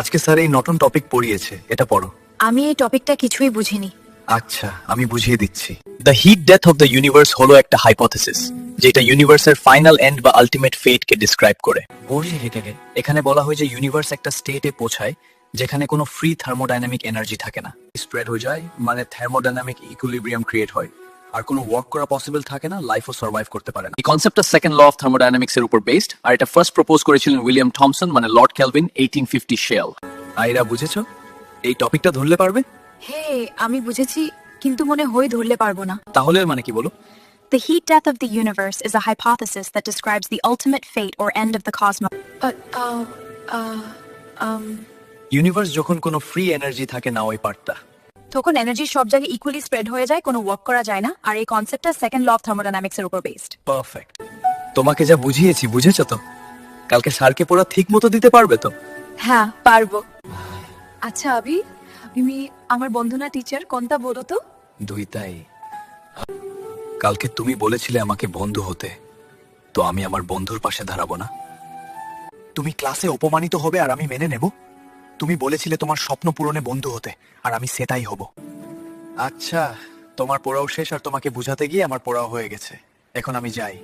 আজকে স্যার এই নতুন টপিক পড়িয়েছে, এটা পড়ো। আমি এই টপিকটা কিছুই বুঝিনি। আচ্ছা, আমি বুঝিয়ে দিচ্ছি। The heat death of the universe হলো একটা হাইপোথেসিস যেটা ইউনিভার্সের ফাইনাল এন্ড বা আলটিমেট ফেট কে ডিসক্রাইব করে। এখানে বলা হয় যে ইউনিভার্স একটা স্টেটে পৌঁছায় যেখানে কোনো ফ্রি থার্মোডাইনামিক এনার্জি থাকে না, স্প্রেড হয়ে যায়, মানে থার্মোডাইনামিক ইকুইলিব্রিয়াম ক্রিয়েট হয়, আর কোনো ওয়ার্ক করা পসিবল থাকে না, লাইফও সার্ভাইভ করতে পারে না। এই কনসেপ্টটা সেকেন্ড ল অফ থার্মোডাইনামিক্স এর উপর বেসড, আর এটা ফার্স্ট প্রপোজ করেছিলেন উইলিয়াম থমসন, মানে লর্ড কেলভিন 1850 শেল। আইরা, বুঝেছো? এই টপিকটা ধরলে পারবে? হে, আমি বুঝেছি, কিন্তু মনে হয় ধরলে পারবো না। তাহলে এর মানে কি বলো? The heat death of the universe is a hypothesis that describes the ultimate fate or end of the cosmos. But, universe যখন কোনো ফ্রি এনার্জি থাকে না ওই পার্টটা। তখন এনার্জি সব জায়গায় ইকুয়ালি স্প্রেড হয়ে যায়, কোনো ওয়ার্ক করা যায় না, আর এই কনসেপ্টটা সেকেন্ড ল অফ থার্মোডাইনামিক্স এর উপর বেসড। পারফেক্ট। তোমাকে যা বুঝিয়েছি বুঝেছো তো? কালকে স্যারকে পড়া ঠিক মতো দিতে পারবে তো? হ্যাঁ, পারবো। আচ্ছা আবি, তুমি আমার বন্ধু না টিচার, কোনটা বলো তো? দুইটাই। কালকে তুমি বলেছিলে আমাকে বন্ধু হতে, তো আমি আমার বন্ধুর পাশে দাঁড়াবো না? তুমি ক্লাসে অপমানিত হবে আর আমি মেনে নেব? তুমি বলেছিলে তোমার স্বপ্ন পূরণে বন্ধু হতে, আর আমি সেটাই হব। আচ্ছা, তোমার পড়াও শেষ, আর তোমাকে বুঝাতে গিয়ে আমার পড়াও হয়ে গেছে। এখন আমি যাই।